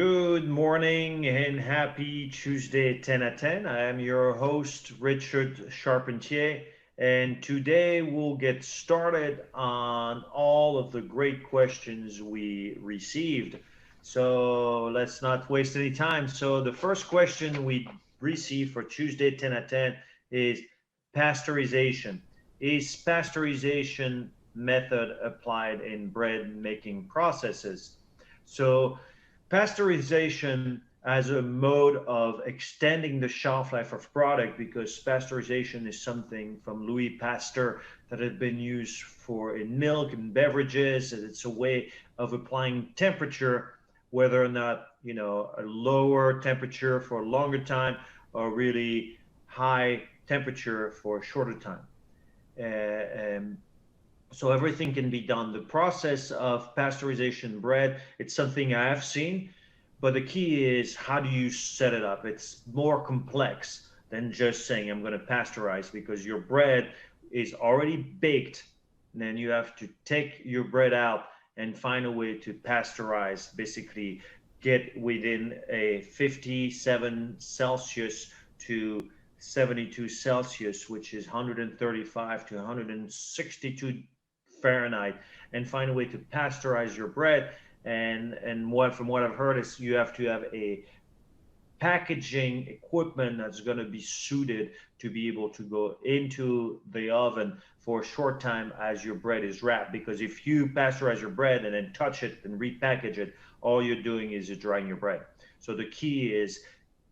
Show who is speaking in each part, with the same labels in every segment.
Speaker 1: Good morning and happy Tuesday 10 at 10. I am your host, Richard Charpentier, and today we'll get started on all of the great questions we received. So let's not waste any time. So the first question we received for Tuesday 10 at 10 is pasteurization. Is pasteurization method applied in bread making processes? So pasteurization as a mode of extending the shelf life of product, because pasteurization is something from Louis Pasteur that had been used for in milk and beverages, and it's a way of applying temperature, whether or not a lower temperature for a longer time or really high temperature for a shorter time. And so everything can be done. The process of pasteurization bread, it's something I have seen, but the key is how do you set it up? It's more complex than just saying I'm going to pasteurize, because your bread is already baked, and then you have to take your bread out and find a way to pasteurize, basically get within a 57 Celsius to 72 Celsius, which is 135 to 162 Fahrenheit, and find a way to pasteurize your bread. And what from what I've heard is you have to have a packaging equipment that's going to be suited to be able to go into the oven for a short time as your bread is wrapped. Because if you pasteurize your bread and then touch it and repackage it, all you're doing is you're drying your bread. So the key is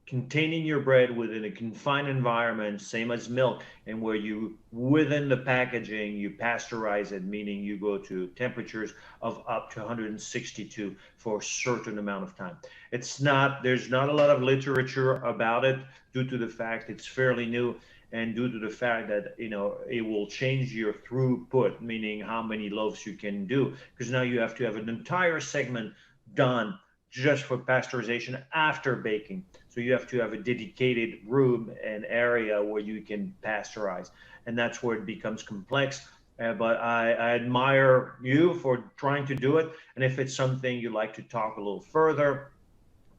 Speaker 1: containing your bread within a confined environment, same as milk, and where you, within the packaging, you pasteurize it, meaning you go to temperatures of up to 162 for a certain amount of time. There's not a lot of literature about it due to the fact it's fairly new, and due to the fact that it will change your throughput, meaning how many loaves you can do, because now you have to have an entire segment done just for pasteurization after baking. So you have to have a dedicated room and area where you can pasteurize. And that's where it becomes complex. But I admire you for trying to do it. And if it's something you'd like to talk a little further,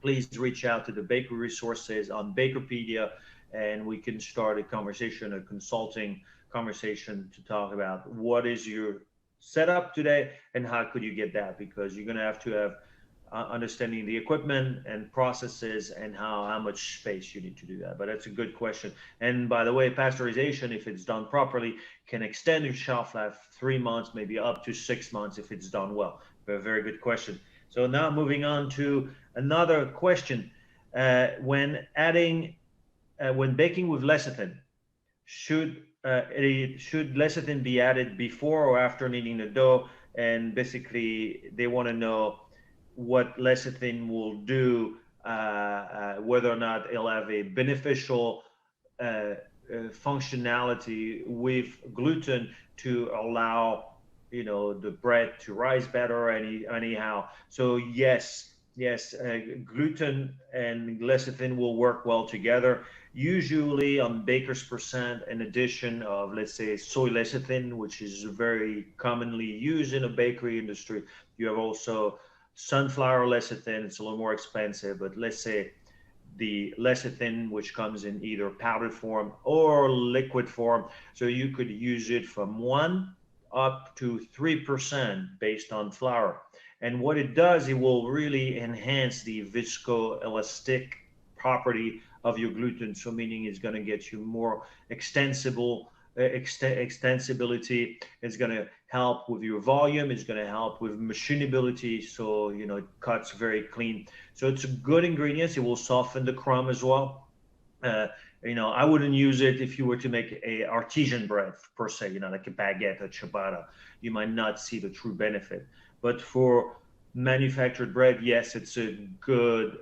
Speaker 1: please reach out to the bakery resources on Bakerpedia, and we can start a conversation, a consulting conversation to talk about what is your setup today and how could you get that, because you're going to have understanding the equipment and processes and how much space you need to do that. But that's a good question. And by the way, pasteurization, if it's done properly, can extend your shelf life 3 months, maybe up to 6 months if it's done well. But a very good question. So now moving on to another question. When baking with lecithin, should lecithin be added before or after kneading the dough? And basically, they want to know what lecithin will do, whether or not it'll have a beneficial functionality with gluten to allow the bread to rise better anyhow. So yes, gluten and lecithin will work well together. Usually on baker's percent, an addition of, let's say, soy lecithin, which is very commonly used in a bakery industry. You have also sunflower lecithin. It's a little more expensive, but let's say the lecithin, which comes in either powdered form or liquid form. So you could use it from 1 up to 3% based on flour. And what it does, it will really enhance the viscoelastic property of your gluten. So meaning it's going to get you more extensibility. It's going to help with your volume. It's going to help with machinability. So it cuts very clean. So it's a good ingredient. It will soften the crumb as well. I wouldn't use it if you were to make a artisan bread per se, like a baguette, a ciabatta. You might not see the true benefit. But for manufactured bread, yes, it's a good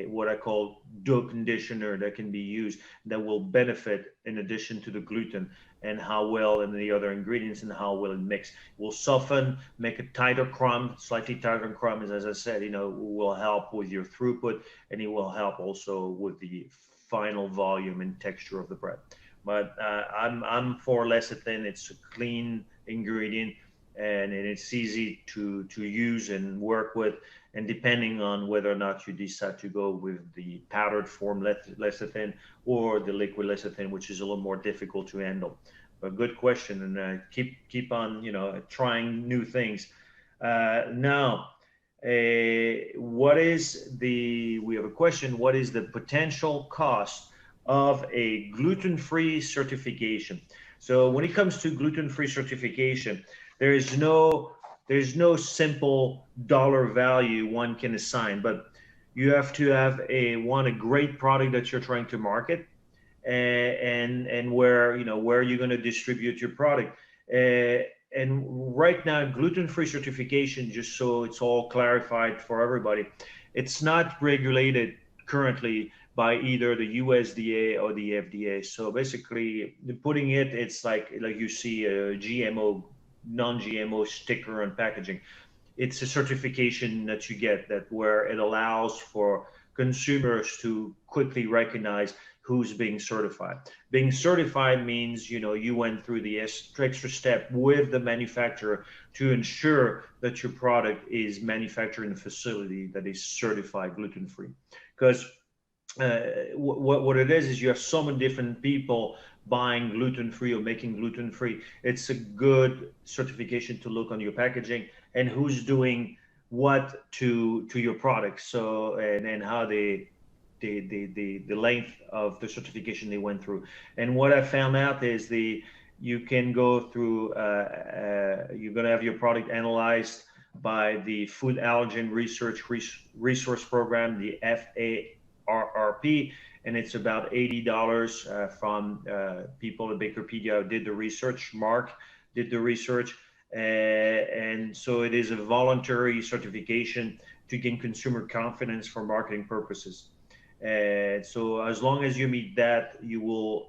Speaker 1: what I call dough conditioner that can be used, that will benefit in addition to the gluten and how well and the other ingredients and how well it mix. It will soften, make a tighter crumb, slightly tighter crumb, as I said, will help with your throughput, and it will help also with the final volume and texture of the bread. But I'm for lecithin. It's a clean ingredient. and it's easy to use and work with. And depending on whether or not you decide to go with the powdered form lecithin or the liquid lecithin, which is a little more difficult to handle. But good question, and keep on trying new things. Now, what is the? We have a question. What is the potential cost of a gluten-free certification? So when it comes to gluten-free certification, there is no simple dollar value one can assign, but you have to have a great product that you're trying to market, and where you're going to distribute your product. And right now, gluten-free certification, just so it's all clarified for everybody, it's not regulated currently by either the USDA or the FDA. So basically, putting it's like you see a GMO, non-GMO sticker on packaging. It's a certification that you get that where it allows for consumers to quickly recognize who's being certified. Being certified means you went through the extra step with the manufacturer to ensure that your product is manufactured in a facility that is certified gluten-free. Because what it is you have so many different people buying gluten-free or making gluten-free. It's a good certification to look on your packaging and who's doing what to your product. So and how the length of the certification they went through. And what I found out is you can go through you're going to have your product analyzed by the Food Allergen Resource Program, the FARRP, and it's about $80 from people at Bakerpedia did the research. Mark did the research, and so it is a voluntary certification to gain consumer confidence for marketing purposes. And so as long as you meet that, you will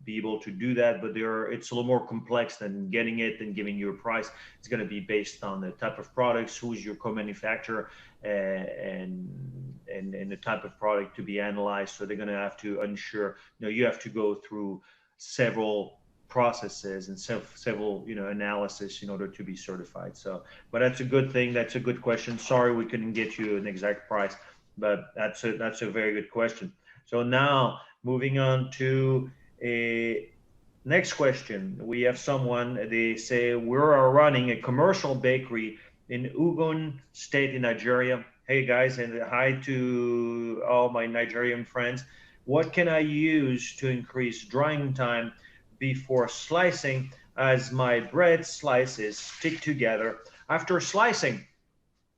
Speaker 1: be able to do that. But it's a little more complex than getting it and giving you a price. It's going to be based on the type of products, who's your co-manufacturer, and the type of product to be analyzed. So they're going to have to ensure, you have to go through several processes and several analysis in order to be certified. So, but that's a good thing. That's a good question. Sorry we couldn't get you an exact price, but that's a very good question. So now moving on to a next question. We have someone, they say, we're running a commercial bakery in Ogun State in Nigeria. Hey guys, and hi to all my Nigerian friends. What can I use to increase drying time before slicing as my bread slices stick together after slicing?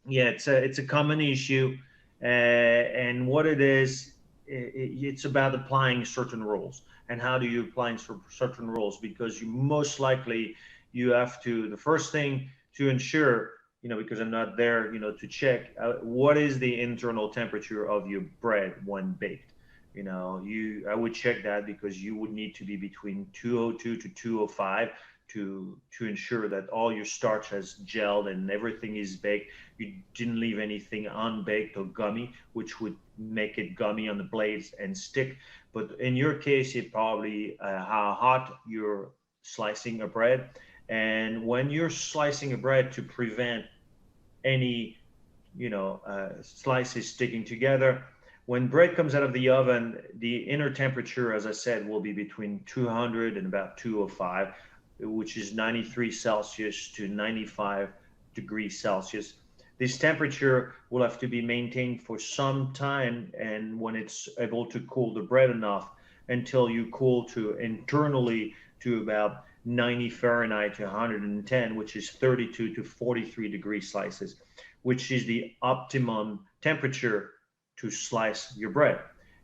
Speaker 1: Yeah, it's a common issue. And what it is, it's about applying certain rules. And how do you apply certain rules? Because you have to, the first thing to ensure, because I'm not there, to check what is the internal temperature of your bread when baked. I would check that because you would need to be between 202 to 205 to ensure that all your starch has gelled and everything is baked. You didn't leave anything unbaked or gummy, which would make it gummy on the blades and stick. But in your case, it probably how hot you're slicing a bread. And when you're slicing a bread, to prevent any slices sticking together, when bread comes out of the oven, the inner temperature, as I said, will be between 200 and about 205, which is 93 Celsius to 95 degrees Celsius. This temperature will have to be maintained for some time, and when it's able to cool the bread enough until you cool to internally to about 90 Fahrenheit to 110, which is 32 to 43 degrees Celsius, which is the optimum temperature to slice your bread.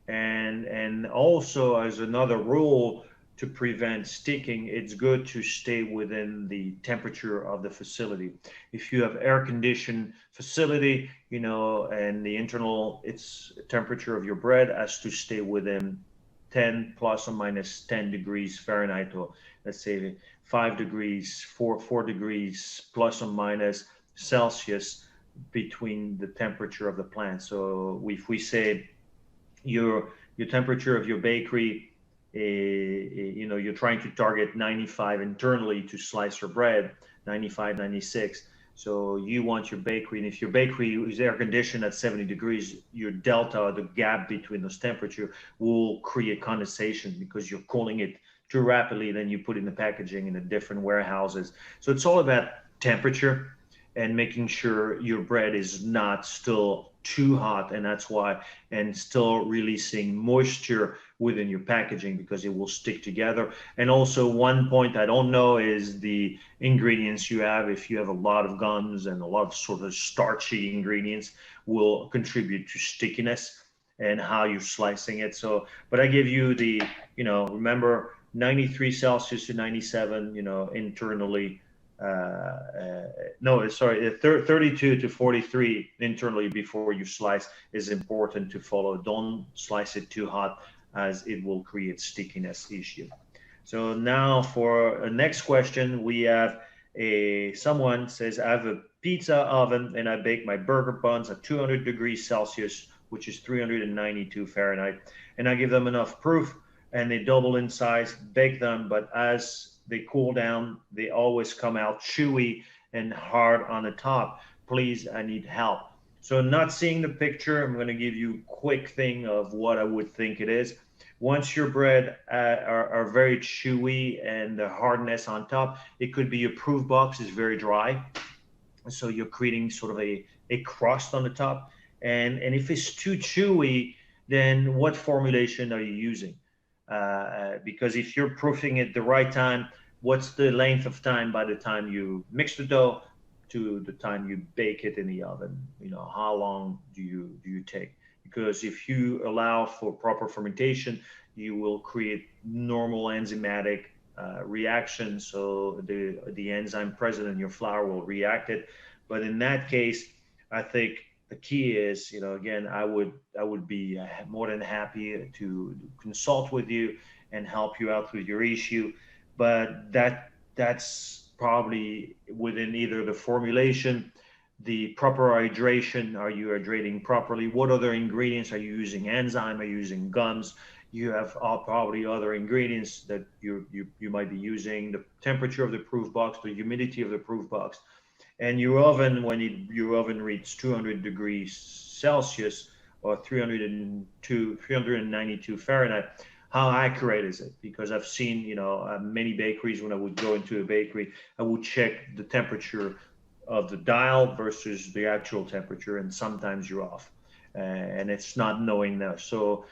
Speaker 1: And also, as another rule to prevent sticking, it's good to stay within the temperature of the facility. If you have air-conditioned facility, and the internal temperature of your bread has to stay within 10 plus or minus 10 degrees Fahrenheit, or let's say 4 degrees plus or minus Celsius between the temperature of the plant. So if we say your temperature of your bakery, you're trying to target 95 internally to slice your bread, 95, 96. So you want your bakery, and if your bakery is air conditioned at 70 degrees, your delta, the gap between those temperature, will create condensation because you're cooling it too rapidly. Then you put in the packaging in the different warehouses. So it's all about temperature and making sure your bread is not still too hot, and that's why, and still releasing moisture within your packaging because it will stick together. And also, one point I don't know is the ingredients you have. If you have a lot of gums and a lot of sort of starchy ingredients, will contribute to stickiness and how you're slicing it. So, but I give you the, remember 93 Celsius to 97, internally. No, sorry, 32 to 43 internally before you slice is important to follow. Don't slice it too hot as it will create stickiness issue. So now for a next question, we have someone says, I have a pizza oven and I bake my burger buns at 200 degrees Celsius, which is 392 Fahrenheit, and I give them enough proof and they double in size, bake them, but as they cool down, they always come out chewy and hard on the top. Please, I need help. So not seeing the picture, I'm going to give you a quick thing of what I would think it is. Once your bread are very chewy and the hardness on top, it could be your proof box is very dry. So you're creating sort of a crust on the top. And if it's too chewy, then what formulation are you using? Because if you're proofing it the right time, what's the length of time by the time you mix the dough to the time you bake it in the oven? How long do you take? Because if you allow for proper fermentation, you will create normal enzymatic reaction. So the enzyme present in your flour will react it. But in that case, I think the key is, again, I would be more than happy to consult with you and help you out with your issue. But that's probably within either the formulation, the proper hydration. Are you hydrating properly? What other ingredients are you using? Enzyme? Are you using gums? You have probably other ingredients that you might be using. The temperature of the proof box, the humidity of the proof box, and your oven, when your oven reaches 200 degrees Celsius or 392 Fahrenheit, how accurate is it? Because I've seen, many bakeries. When I would go into a bakery, I would check the temperature of the dial versus the actual temperature, and sometimes you're off, and it's not knowing that. So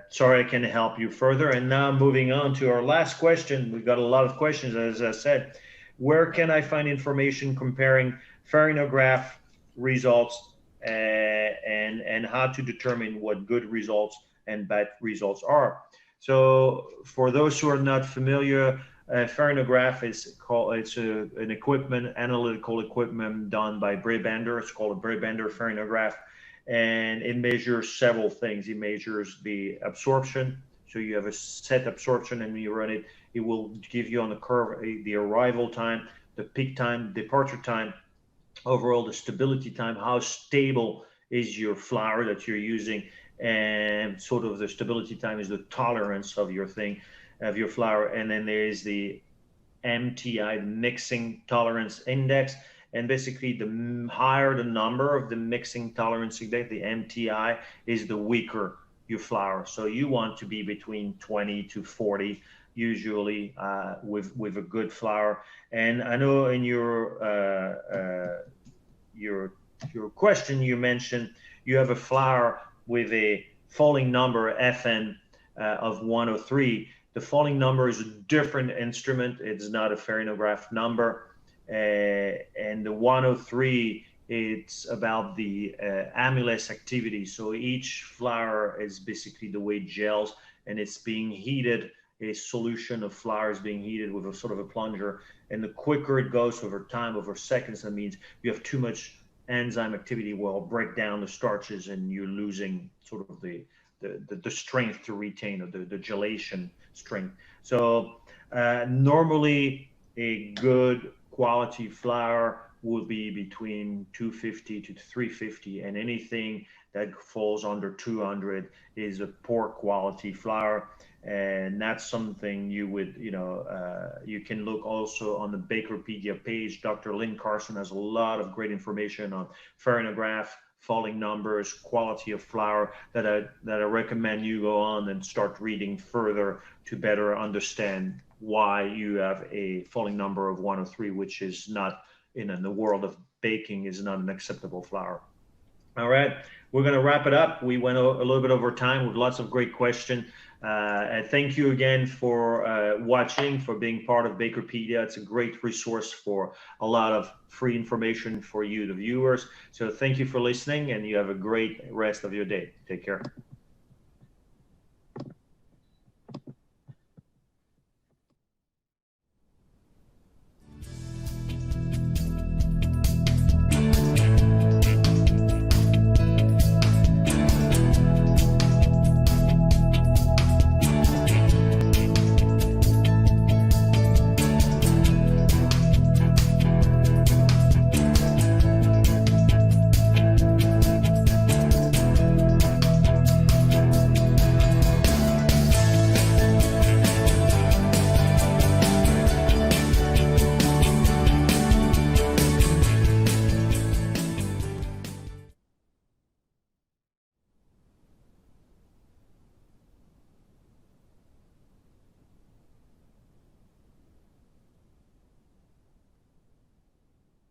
Speaker 1: sorry, I can help you further. And now moving on to our last question. We've got a lot of questions, as I said. Where can I find information comparing Fairnograph results and how to determine what good results and bad results are? So for those who are not familiar, Fermenterograph is called, it's an equipment, analytical equipment done by Brabander. It's called a Brabander Fermenterograph, and it measures several things. It measures the absorption. So you have a set absorption, and when you run it, it will give you on the curve the arrival time, the peak time, departure time, overall the stability time, how stable is your flour that you're using, and sort of the stability time is the tolerance of your thing, of your flour. And then there's the MTI, mixing tolerance index. And basically, the higher the number of the mixing tolerance index, the MTI, is the weaker your flour. So you want to be between 20 to 40 usually with a good flour. And I know in your question you mentioned you have a flour with a falling number FN of 103. The falling number is a different instrument. It's not a Fermenterograph number. And the 103, it's about the amylase activity. So each flour is basically the way it gels, and it's being heated. A solution of flour is being heated with a sort of a plunger, and the quicker it goes over time, over seconds, that means you have too much enzyme activity will break down the starches, and you're losing sort of the strength to retain, or the gelation strength. So normally a good quality flour will be between 250 to 350, and anything that falls under 200 is a poor quality flour. and that's something you would, you can look also on the Bakerpedia page. Dr. Lynn Carson has a lot of great information on fairnograph, falling numbers, quality of flour that I recommend you go on and start reading further to better understand why you have a falling number of 1 or 3, which is not, in the world of baking, is not an acceptable flour. All right, we're going to wrap it up. We went a little bit over time with lots of great questions. And thank you again for watching, for being part of Bakerpedia. It's a great resource for a lot of free information for you, the viewers. So thank you for listening, and you have a great rest of your day. Take care.